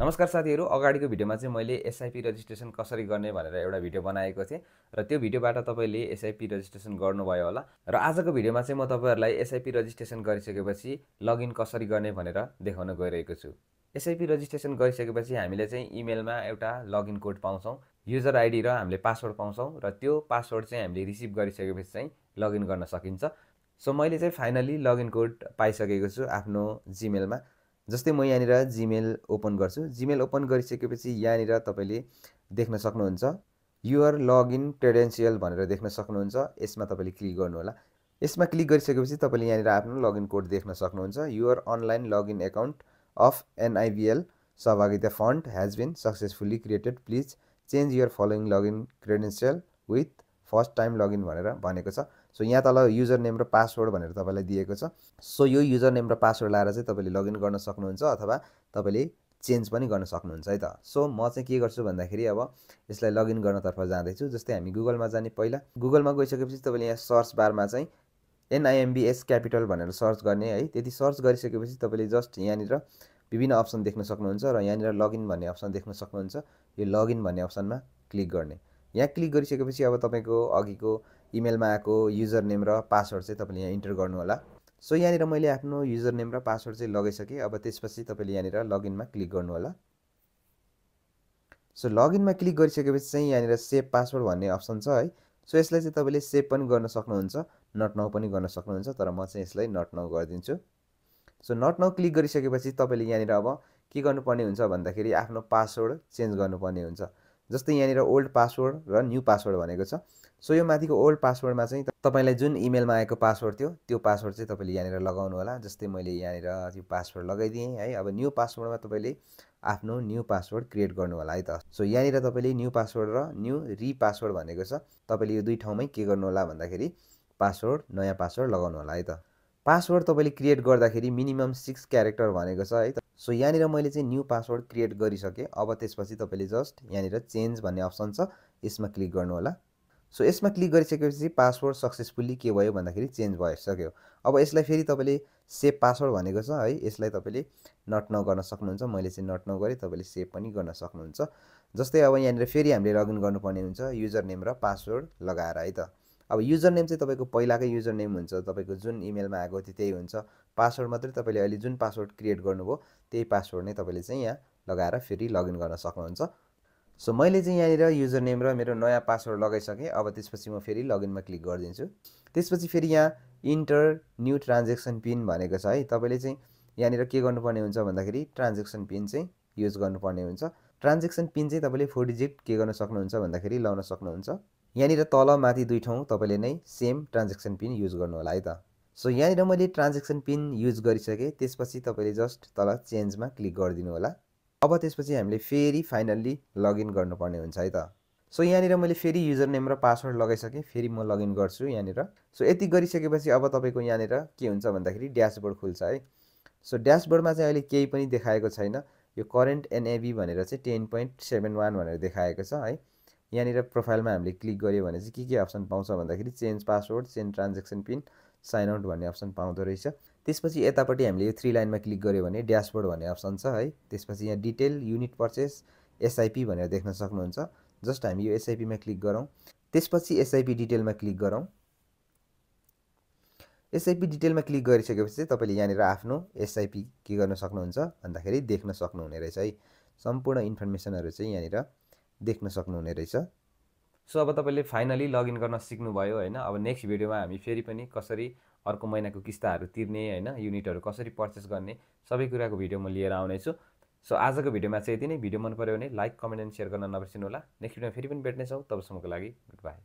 नमस्कार साथीहरु, अगाडिको भिडियोमा चाहिँ मैले एसआईपी रजिस्ट्रेसन कसरी गर्ने भनेर एउटा भिडियो बनाएको थिएँ र त्यो भिडियोबाट तपाईले एसआईपी रजिस्ट्रेसन गर्नुभयो होला र आजको भिडियोमा चाहिँ म तपाईहरुलाई एसआईपी रजिस्ट्रेसन गरिसकेपछि लगइन कसरी गर्ने भनेर देखाउन गइरहेको छु। एसआईपी रजिस्ट्रेसन गरिसकेपछि हामीले चाहिँ इमेलमा एउटा लगइन कोड पाउँछौं, युजर आईडी र हामीले पासवर्ड पाउँछौं र त्यो पासवर्ड चाहिँ हामीले रिसिभ गरिसकेपछि चाहिँ लगइन गर्न सकिन्छ। सो मैले चाहिँ फाइनली लगइन कोड पाइसकेको छु आफ्नो जीमेलमा। जस्तै म यहाँनिर जीमेल ओपन गर्छु। जीमेल ओपन गरिसकेपछि यहाँनिर तपाईले देख्न सक्नुहुन्छ युअर लगइन क्रेडेन्शियल भनेर देख्न सक्नुहुन्छ। यसमा तपाईले क्लिक गर्नु होला। यसमा क्लिक गरिसकेपछि तपाईले यहाँनिर आफ्नो लगइन कोड देख्न सक्नुहुन्छ। Your online login account of NIVL सहभागिता fund has been successfully created, please change your following login credential with first time login भनेर भनेको छ। सो यहाँ तल युजर नेम र पासवर्ड भनेर तपाईलाई दिएको छ। सो यो युजर नेम र पासवर्ड लाएर चाहिँ तपाईले लगइन गर्न सक्नुहुन्छ अथवा तपाईले चेन्ज पनि गर्न सक्नुहुन्छ है त। सो म चाहिँ के गर्छु भन्दाखेरि अब यसलाई लगइन गर्नतर्फ जाँदैछु। जस्तै हामी गुगलमा जाने, पहिला गुगलमा गइसकेपछि तपाईले यहाँ सर्च बारमा चाहिँ NIMBS क्यापिटल भनेर सर्च गर्ने है। त्यति सर्च गरिसकेपछि तपाईले जस्ट यहाँनिर विभिन्न अप्सन देख्न सक्नुहुन्छ र यहाँनिर लगइन भन्ने अप्सन देख्न सक्नुहुन्छ। यो लगइन भन्ने अप्सनमा क्लिक गर्ने। यहाँ क्लिक गरिसकेपछि अब तपाईको अघिको इमेलमा आएको युजर नेम र पासवर्ड चाहिँ तपाईले यहाँ इन्टर गर्नु होला। सो यहाँनिर मैले आफ्नो युजर नेम र पासवर्ड चाहिँ लगाइसके। अब त्यसपछि तपाईले यहाँनिर लगइनमा क्लिक गर्नु होला। सो लगइनमा क्लिक गरिसकेपछि चाहिँ यहाँनिर सेभ पासवर्ड भन्ने अप्सन छ है। सो यसलाई चाहिँ तपाईले सेभ पनि गर्न सक्नुहुन्छ, नट नाउ पनि गर्न सक्नुहुन्छ, तर म चाहिँ यसलाई नट नाउ गरिदिन्छु। सो नट नाउ क्लिक गरिसकेपछि तपाईले यहाँनिर अब के गर्नुपर्ने हुन्छ भन्दाखेरि आफ्नो पासवर्ड चेन्ज गर्नुपर्ने हुन्छ। जस्तै यहाँनिर ओल्ड पासवर्ड र न्यू पासवर्ड भनेको छ। सो यो माथिको ओल्ड पासवर्डमा चाहिँ तपाईलाई जुन इमेलमा आएको पासवर्ड थियो त्यो पासवर्ड चाहिँ तपाईले यहाँनिर लगाउनु होला। जस्तै मैले यहाँनिर यो पासवर्ड लगाइदिएँ है। अब न्यू पासवर्डमा तपाईले आफ्नो न्यू पासवर्ड क्रिएट गर्नु होला है त। सो यहाँनिर तपाईले न्यू पासवर्ड र न्यू रिपासवर्ड भनेको छ। तपाईले यो दुई ठाउँमै के गर्नु होला भन्दाखेरि पासवर्ड, नयाँ पासवर्ड लगाउनु होला है त। पासवर्ड तपाईले क्रिएट गर्दाखेरि मिनिमम 6 क्यारेक्टर भनेको छ है त। सो यहाँनिर मैले चाहिँ न्यू पासवर्ड क्रिएट गरिसके। अब त्यसपछि तपाईले जस्ट यहाँनिर चेन्ज भन्ने अप्सन छ, यसमा क्लिक गर्नु होला। सो यसमा क्लिक गरिसकेपछि पासवर्ड सक्सेसफुली के भयो भन्दाखेरि चेन्ज भइसक्यो। अब यसलाई फेरि तपाईले सेभ पासवर्ड भनेको छ है, यसलाई तपाईले नट नाउ गर्न सक्नुहुन्छ। मैले चाहिँ नट नाउ गरेँ, तपाईले सेभ पनि गर्न सक्नुहुन्छ। जस्तै अब यहाँनिर फेरि हामीले लगइन गर्नुपर्ने हुन्छ युजर नेम र पासवर्ड लगाएर है त। अब युजर नेम चाहिँ तपाईको पहिलाकै युजर नेम हुन्छ, तपाईको जुन इमेलमा आएको थियो त्यही हुन्छ। पासवर्ड मात्रै तपाईले अहिले जुन पासवर्ड क्रिएट गर्नुभयो त्यही पासवर्ड नै तपाईले चाहिँ यहाँ लगाएर फेरि लगइन गर्न सक्नुहुन्छ। सो मैले चाहिँ यहाँनिर युजर नेम र मेरो नयाँ पासवर्ड लगाइसकेँ। अब त्यसपछि म फेरि लगइनमा क्लिक गरिदिन्छु। त्यसपछि फेरि यहाँ इन्टर न्यू ट्रान्जेक्सन पिन भनेको छ है। तपाईले चाहिँ यहाँनिर के गर्नुपर्ने हुन्छ भन्दाखेरि ट्रान्जेक्सन पिन चाहिँ युज गर्नुपर्ने हुन्छ। ट्रान्जेक्सन पिन चाहिँ तपाईले 4 डिजिट के गर्न सक्नुहुन्छ भन्दाखेरि लाउन सक्नुहुन्छ। यहाँनिर तल माथि दुई ठाउँ तपाईले नै सेम ट्रान्जेक्सन पिन युज गर्नु होला है त। सो यहाँनिर मैले ट्रान्जेक्सन पिन युज गरिसकेँ। त्यसपछि तपाईले जस्ट तल चेन्जमा क्लिक गरिदिनु होला। अब त्यसपछि हामीले फेरि फाइनल्ली लगइन गर्नुपर्ने हुन्छ है त। सो यहाँनिर मैले फेरि युजर नेम र पासवर्ड लगाइसकेँ। फेरि म लगइन गर्छु यहाँनिर। सो यति गरिसकेपछि अब तपाईको यहाँनिर के हुन्छ भन्दाखेरि ड्यासबोर्ड खुल्छ है। सो ड्यासबोर्डमा चाहिँ अहिले केही पनि देखाएको छैन। यो करेन्ट NAV भनेर चाहिँ 10.71 भनेर देखाएको छ है। यहाँनिर प्रोफाइलमा हामीले क्लिक गर्यो भने चाहिँ के अप्सन पाउँछ भन्दाखेरि change password, change transaction pin, sign out भन्ने अप्सन पाउँदो रहेछ। त्यसपछि यतापट्टि हामीले यो 3 लाइनमा क्लिक गर्यो भने ड्यासबोर्ड भन्ने अप्सन छ है। त्यसपछि यहाँ डिटेल, युनिट पर्चेस, SIP भनेर देख्न सक्नुहुन्छ। जस्ट हामी यो SIP मा क्लिक गरौँ। त्यसपछि SIP डिटेलमा क्लिक गरौँ। SIP डिटेलमा क्लिक गरिसकेपछि चाहिँ तपाईले यहाँनिर आफ्नो SIP के गर्न सक्नुहुन्छ भन्दाखेरि देख्न सक्नुहुने रहेछ है। सम्पूर्ण इन्फर्मेसनहरु चाहिँ यहाँनिर देख्न सक्नुहुने रहेछ। सो अब तपाईले फाइनली लगइन गर्न सिक्नुभयो हैन। अब नेक्स्ट भिडियोमा हामी फेरि पनि कसरी अर्को महिनाको किस्ताहरु तिर्ने हैन, युनिटहरु कसरी पर्चेस गर्ने सबै कुराको भिडियो म लिएर आउने छु। सो आजको भिडियोमा चाहिँ यति नै। भिडियो मन पर्यो भने लाइक, कमेन्ट एन्ड शेयर गर्न नबिर्सिनु होला। नेक्स्ट भिडियोमा फेरि पनि भेट्ने छौं। तबसम्मको लागि गुड बाइ।